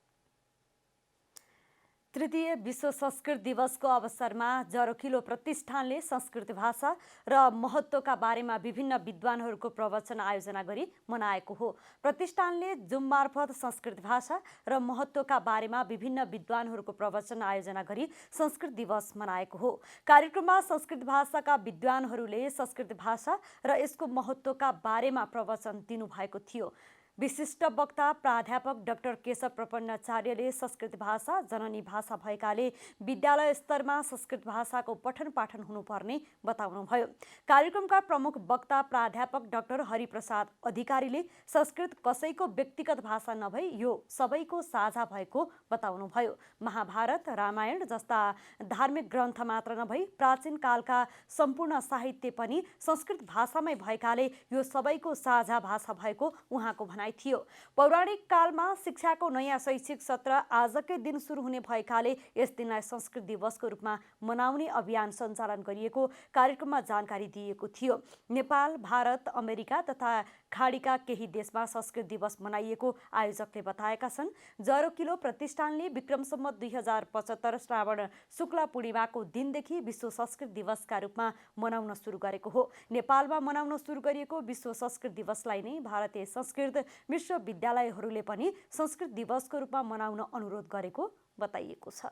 तृतीय विश्व संस्कृत दिवसको अवसरमा जरोकिलो प्रतिष्ठानले संस्कृत भाषा र महत्त्वका बारेमा विभिन्न विद्वानहरूको प्रवचन आयोजना गरी मनाएको हो। प्रतिष्ठानले जुम मार्फत संस्कृत भाषा र महत्त्वका बारेमा विभिन्न विद्वानहरूको प्रवचन आयोजना गरी संस्कृत दिवस मनाएको हो। कार्यक्रममा संस्कृत भाषाका विद्वानहरूले संस्कृत भाषा र यसको महत्त्वका बारेमा प्रवचन दिनुभएको थियो। विशिष्ट वक्ता प्राध्यापक डाक्टर केशव प्रपन्नाचार्यले संस्कृत भाषा जननी भाषा भएकाले विद्यालय स्तरमा संस्कृत भाषाको पठन पाठन हुनुपर्ने बताउनुभयो। कार्यक्रमका प्रमुख वक्ता प्राध्यापक डाक्टर हरिप्रसाद अधिकारीले संस्कृत कसैको व्यक्तिगत भाषा नभई यो सबैको साझा भएको बताउनुभयो। महाभारत, रामायण जस्ता धार्मिक ग्रन्थ मात्र नभई प्राचीन कालका सम्पूर्ण साहित्य पनि संस्कृत भाषामै भएकाले यो सबैको साझा भाषा भएको उहाँको भनाइ थियो। पौराणिक कालमा शिक्षाको नयाँ शैक्षिक सत्र आजकै दिन सुरु हुने भएकाले यस दिनलाई संस्कृत दिवसको रूपमा मनाउने अभियान सञ्चालन गरिएको कार्यक्रममा जानकारी दिएको थियो। नेपाल, भारत, अमेरिका तथा खाडीका केही देशमा संस्कृत दिवस मनाइएको आयोजकले बताएका छन्। जरोकिलो प्रतिष्ठानले विक्रम सम्वत 2075 श्रावण शुक्ल पूर्णिमाको दिनदेखि विश्व संस्कृत दिवसका रूपमा मनाउन सुरु गरेको हो। नेपालमा मनाउन सुरु गरिएको विश्व संस्कृत दिवसलाई नै भारतीय संस्कृत विश्वविद्यालयहरूले पनि संस्कृत दिवसको रूपमा मनाउन अनुरोध गरेको बताइएको छ।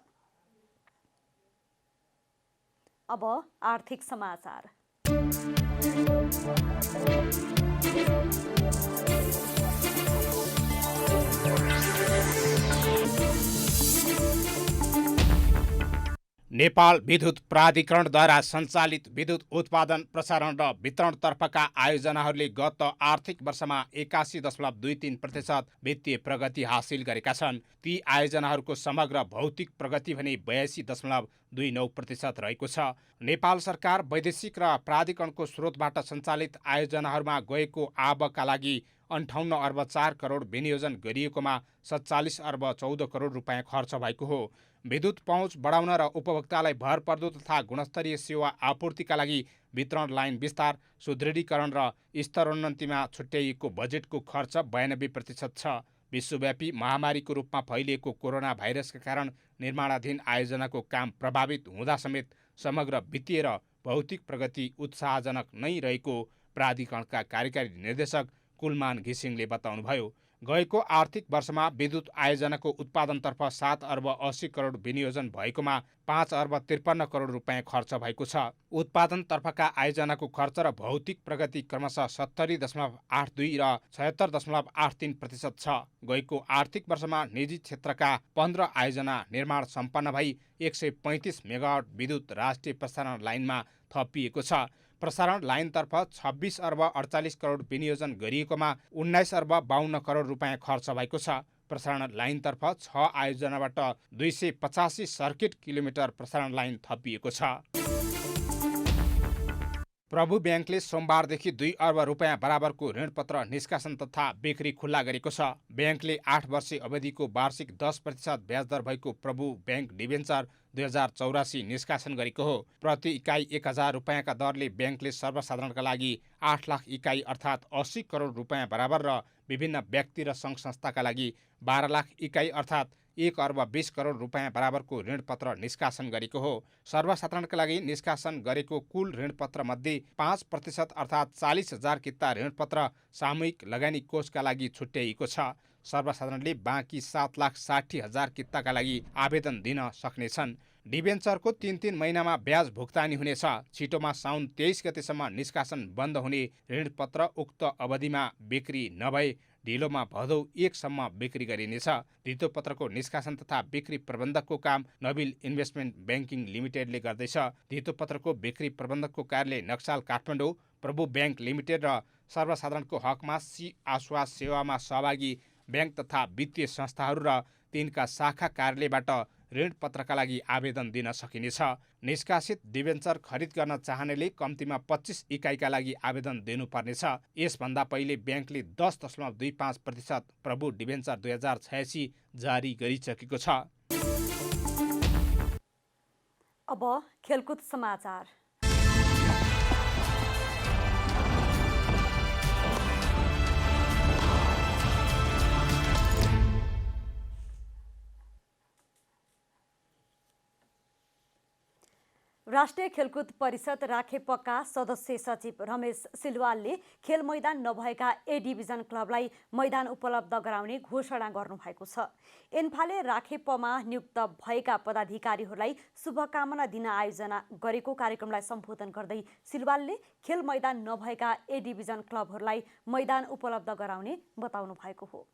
अब आर्थिक समाचार। नेपाल विद्युत प्राधिकरणद्वारा सञ्चालित विद्युत उत्पादन, प्रसारण र वितरणतर्फका आयोजनाहरूले गत आर्थिक वर्षमा 81.23% वित्तीय प्रगति हासिल गरेका छन्। ती आयोजनाहरूको समग्र भौतिक प्रगति भने 82.29% रहेको छ। नेपाल सरकार वैदेशिक र प्राधिकरणको स्रोतबाट सञ्चालित आयोजनाहरूमा गएको आबका लागि 58 अर्ब 4 करोड विनियोजन गरिएकोमा 47 अर्ब 14 करोड रुपियाँ खर्च भएको हो। विद्युत पहुँच बढाउन र उपभोक्तालाई भरपर्दो तथा गुणस्तरीय सेवा आपूर्तिका लागि वितरण लाइन विस्तार, सुदृढीकरण र स्तरोन्नतिमा छुट्याइएको बजेटको खर्च 92% छ। विश्वव्यापी महामारीको रूपमा फैलिएको कोरोना भाइरसका कारण निर्माणाधीन आयोजनाको काम प्रभावित हुँदा समेत समग्र वित्तीय र भौतिक प्रगति उत्साहजनक नै रहेको प्राधिकरणका कार्यकारी निर्देशक कुलमान घिसिङले बताउनुभयो। गएको आर्थिक वर्षमा विद्युत आयोजनाको उत्पादनतर्फ 7 अर्ब 80 करोड विनियोजन भएकोमा 5 अर्ब 53 करोड रुपियाँ खर्च भएको छ। उत्पादनतर्फका आयोजनाको खर्च र भौतिक प्रगति क्रमशः 70.82 र 76.83% छ। गएको आर्थिक वर्षमा निजी क्षेत्रका 15 आयोजना निर्माण सम्पन्न भई 135 मेगावाट विद्युत राष्ट्रिय प्रसारण लाइनमा थपिएको छ। प्रसारण लाइनतर्फ 26 अर्ब 48 करोड विनियोजन गरिएकोमा 19 अर्ब 52 करोड रुपियाँ खर्च भएको छ। प्रसारण लाइनतर्फ 6 आयोजनाबाट 285 सर्किट किलोमिटर प्रसारण लाइन थपिएको छ। प्रभु ब्याङ्कले सोमबारदेखि 2 अर्ब रुपियाँ बराबरको ऋणपत्र निष्कासन तथा बिक्री खुल्ला गरेको छ। ब्याङ्कले 8 वर्षे अवधिको वार्षिक 10% ब्याजदर भएको प्रभु ब्याङ्क डिबेन्चर 2084 निष्कासन गरेको हो। प्रति इकाइ 1000 रुपियाँका दरले ब्याङ्कले सर्वसाधारणका लागि 8 लाख इकाइ अर्थात् 80 करोड रुपियाँ बराबर र विभिन्न व्यक्ति र सङ्घ संस्थाका लागि 12 लाख इकाइ अर्थात् 1 अर्ब 20 करोड रुपियाँ बराबरको ऋणपत्र निष्कासन गरेको हो। सर्वसाधारणका लागि निष्कासन गरेको कुल ऋणपत्र मध्ये 5% अर्थात् 40,000 किता ऋणपत्र सामूहिक लगानी कोषका लागि छुट्याइएको छ। सर्वसाधारणले बाँकी 7,60,000 किताका लागि आवेदन दिन सक्नेछन्। डिबेन्चरको 3 महिनामा ब्याज भुक्तानी हुनेछ। छिटोमा साउन 23 गतेसम्म निष्कासन बन्द हुने ऋणपत्र उक्त अवधिमा बिक्री नभए ढिलोमा भदौ 1 सम्म बिक्री गरिनेछ। धितोपत्रको निष्कासन तथा बिक्री प्रबन्धकको काम नबिल इन्भेस्टमेन्ट ब्याङ्किङ लिमिटेडले गर्दैछ। धितोपत्रको बिक्री प्रबन्धकको कार्यालय नक्साल काठमाडौँ, प्रभु ब्याङ्क लिमिटेड र सर्वसाधारणको हकमा सी आश्वास सेवामा सहभागी ब्याङ्क तथा वित्तीय संस्थाहरू र तिनका शाखा कार्यालयबाट ऋणपत्रका लागि आवेदन दिन सकिनेछ। निष्कासित डिबेन्चर खरिद गर्न चाहनेले कम्तीमा 25 इकाइका लागि आवेदन दिनुपर्नेछ। यसभन्दा पहिले ब्याङ्कले 10.25% प्रभु डिबेन्चर 2086 जारी गरिसकेको छ। अब खेलकुद समाचार। राष्ट्रिय खेलकुद परिषद राखेपका सदस्य सचिव रमेश सिलवालले खेल मैदान नभएका ए डिभिजन क्लबलाई मैदान उपलब्ध गराउने घोषणा गर्नुभएको छ। एन्फाले राखेपमा नियुक्त भएका पदाधिकारीहरूलाई शुभकामना दिन आयोजना गरेको कार्यक्रमलाई सम्बोधन गर्दै सिलवालले खेल मैदान नभएका ए डिभिजन क्लबहरूलाई मैदान उपलब्ध गराउने बताउनु भएको हो।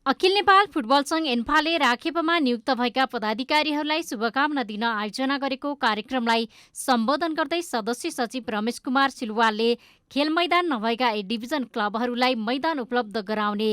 अखिल नेपाल फुटबल संघ एन्फाले राखेपमा नियुक्त भएका पदाधिकारीहरूलाई शुभकामना दिन आयोजना गरेको कार्यक्रमलाई सम्बोधन गर्दै सदस्य सचिव रमेश कुमार सिलवालले खेल मैदान नभएका ए डिभिजन क्लबहरूलाई मैदान उपलब्ध गराउने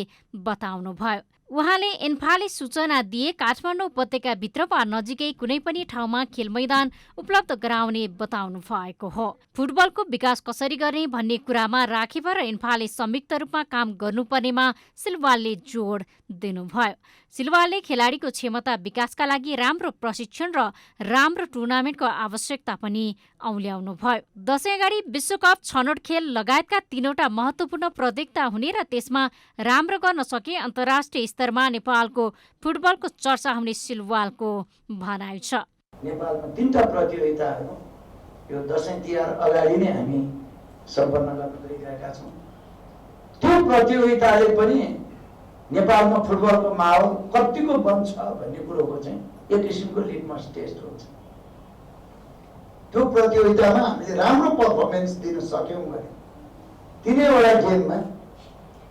बताउनुभयो। उहाँले एन्फाले सूचना दिए काठमाडौँ उपत्यकाभित्र वा नजिकै कुनै पनि ठाउँमा खेल मैदान उपलब्ध गराउने बताउनु भएको हो। फुटबलको विकास कसरी गर्ने भन्ने कुरामा राखेपा र एन्फाले संयुक्त रूपमा काम गर्नुपर्नेमा सिलवालले जोड दिनुभयो। सिलवालले खेलाडीको क्षमता विकासका लागि राम्रो प्रशिक्षण र राम्रो टुर्नामेन्टको आवश्यकता पनि औल्याउनु भयो। दशैं अगाडि विश्वकप, छनौट खेल लगायतका 3वटा महत्त्वपूर्ण प्रतियोगिता हुने र त्यसमा राम्रो गर्न सके अन्तर्राष्ट्रिय स्तरमा नेपालको फुटबलको चर्चा हुने सिलवालको भनाइ छ। नेपालमा 3टा प्रतियोगिताहरू यो दशैं तिहार अगाडि नै हामी सम्पन्न गर्न गइरहेका छौँ। त्यो प्रतियोगिताले पनि नेपालमा फुटबलको माहौल कतिको बन्छ भन्ने कुरोको चाहिँ एक किसिमको लिटमस टेस्ट हुन्छ। त्यो प्रतियोगितामा हामीले राम्रो पर्फर्मेन्स दिन सक्यौँ भने, 3वटा गेममा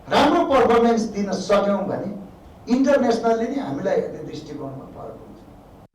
राम्रो पर्फर्मेन्स दिन सक्यौँ भने इन्टरनेसनली नै हामीलाई हेर्ने दृष्टिकोणमा फरक हुन्छ।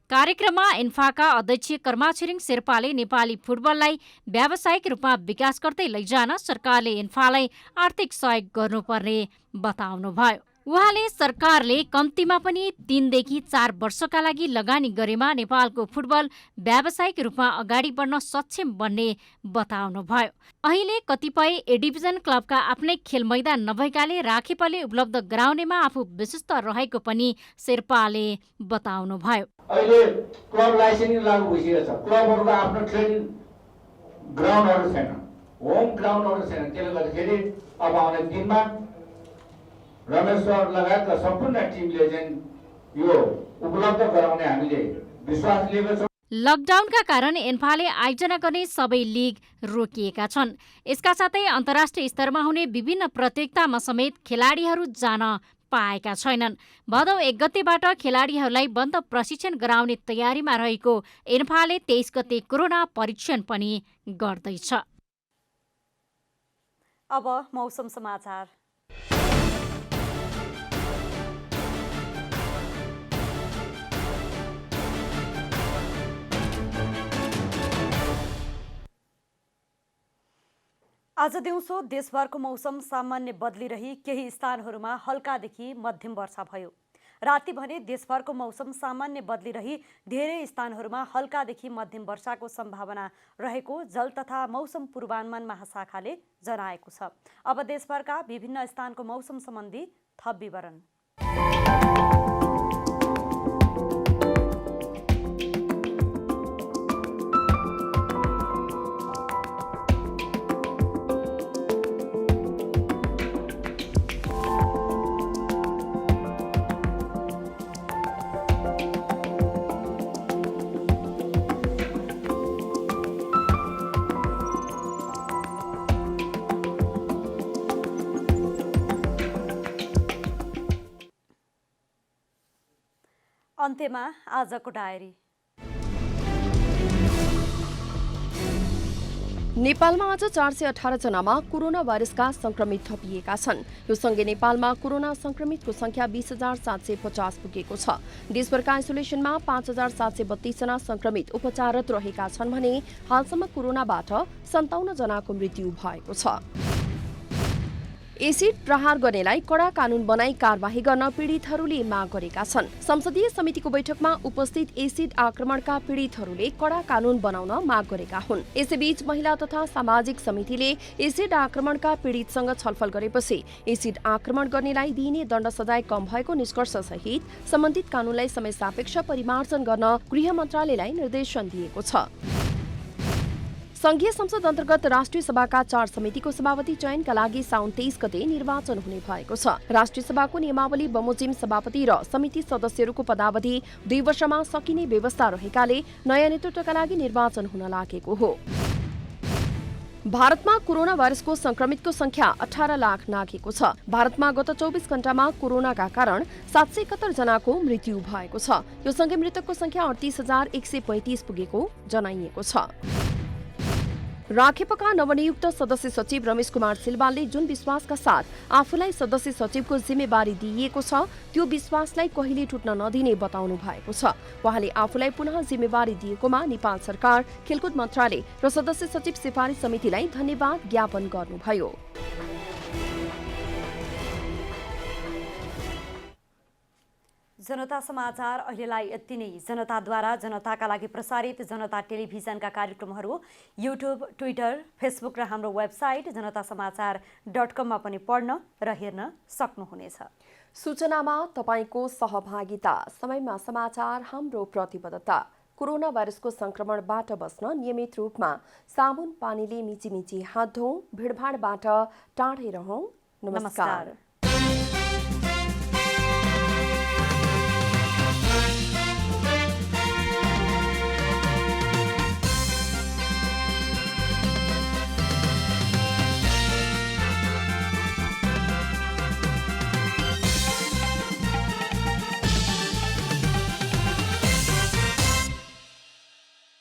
कार्यक्रममा एन्फाका अध्यक्ष कर्मा छिरिङ शेर्पाले नेपाली फुटबललाई व्यावसायिक रूपमा विकास गर्दै लैजान सरकारले एन्फालाई आर्थिक सहयोग गर्नुपर्ने बताउनुभयो। उहाँले सरकारले कम्तीमा पनि 3 देखि 4 वर्षका लागि लगानी गरेमा नेपालको फुटबल व्यावसायिक रूपमा अगाडि बढ्न सक्षम बन्ने बताउनुभयो। अहिले कतिपय ए डिभिजन क्लबका आफ्नै खेल मैदान नभएकाले राखेपाले उपलब्ध गराउनेमा आफू विश्वस्त रहेको पनि शेर्पाले बताउनुभयो। अहिले क्लब लाइसेन्सिङ लागू भइसकेको छ। क्लबहरूको आफ्नो ट्रेनिङ ग्राउन्डहरू छैन, होम ग्राउन्डहरू छैन। त्यसले गर्दाखेरि अब आउने दिनमा रमेश सर लगायतका सम्पूर्ण टिमले चाहिँ यो उपलब्ध गराउने हामीले विश्वास लिएको छौँ। लकडाउनका कारण एन्फाले आयोजना गर्ने सबै लिग रोकिएका छन्। यसका साथै अन्तर्राष्ट्रिय स्तरमा हुने विभिन्न प्रतियोगितामा समेत खेलाडीहरू जान पाएका छैनन्। भदौ 1 गतेबाट खेलाडीहरूलाई बन्द प्रशिक्षण गराउने तयारीमा रहेको एन्फाले 23 गते कोरोना परीक्षण पनि गर्दैछ। अब मौसम समाचार। आज दिउँसो देशभरको मौसम सामान्य बदलिरही केही स्थानहरूमा हल्कादेखि मध्यम वर्षा भयो। राति भने देशभरको मौसम सामान्य बदलिरही धेरै स्थानहरूमा हल्कादेखि मध्यम वर्षाको सम्भावना रहेको जल तथा मौसम पूर्वानुमान महाशाखाले जनाएको छ। अब देशभरका विभिन्न स्थानको मौसम सम्बन्धी थप विवरण। अन्त्यमा आजको डायरी। नेपालमा आज 418 जनामा कोरोना भाइरसका संक्रमित थपिएका छन्। यो सँगै नेपालमा कोरोना संक्रमितको संख्या 20,750 पुगेको छ। देशभरका आइसोलेसनमा 5,732 जना संक्रमित उपचाररत रहेका छन् भने हालसम्म कोरोनाबाट 57 जनाको मृत्यु भएको छ। एसिड प्रहार गर्नेलाई कडा कानून बनाई कारबाही गर्न पीडितहरूले माग गरेका छन्। संसदीय समितिको बैठकमा उपस्थित एसिड आक्रमणका पीडितहरूले कडा कानून बनाउन माग गरेका हुन्। यसैबीच महिला तथा सामाजिक समितिले एसिड आक्रमणका पीडितसँग छलफल गरेपछि एसिड आक्रमण गर्नेलाई दिइने दण्ड सजाय कम भएको निष्कर्ष सहित सम्बन्धित कानूनलाई समय सापेक्ष परिमार्जन गर्न गृह मन्त्रालयलाई निर्देशन दिएको छ। संघीय संसद अन्तर्गत राष्ट्रिय सभाका 4 समितिको सभापति चयनका लागि साउन 23 गते निर्वाचन हुने भएको छ। राष्ट्रिय सभाको नियमावली बमोजिम सभापति र समिति सदस्यहरूको पदावधि 2 वर्षमा सकिने व्यवस्था रहेकाले नयाँ नेतृत्वका लागि निर्वाचन हुन लागेको हो। भारतमा कोरोना भाइरसको संक्रमितको संख्या 18 लाख नाघेको छ। भारतमा गत 24 घण्टामा कोरोनाका कारण 771 जनाको मृत्यु भएको छ। यो सँगै मृतकको संख्या 38,135 पुगेको जनाइएको छ। राखेपका नवनियुक्त सदस्य सचिव रमेश कुमार सिलवालले जुन विश्वासका साथ आफूलाई सदस्य सचिवको जिम्मेवारी दिइएको छ त्यो विश्वासलाई कहिले टुट्न नदिने बताउनु भएको छ। उहाँले आफूलाई पुनः जिम्मेवारी दिएकोमा नेपाल सरकार, खेलकुद मन्त्रालय र सदस्य सचिव सिफारिस समितिलाई धन्यवाद ज्ञापन गर्नुभयो। जनता समाचार अहिलेलाई यति नै। जनताद्वारा जनताका लागि प्रसारित जनता टेलिभिजनका कार्यक्रमहरू युट्युब, ट्विटर, फेसबुक र हाम्रो वेबसाइट जनतासमाचार.com मा पनि पढ्न र हेर्न सक्नुहुनेछ। सूचनामा तपाईको सहभागिता, समयमा समाचार हाम्रो प्रतिबद्धता। कोरोना भाइरसको संक्रमणबाट बस्न नियमित रूपमा साबुन पानीले मिची हात धौँ, भिडभाडबाट टाढै रहौँ। नमस्कार।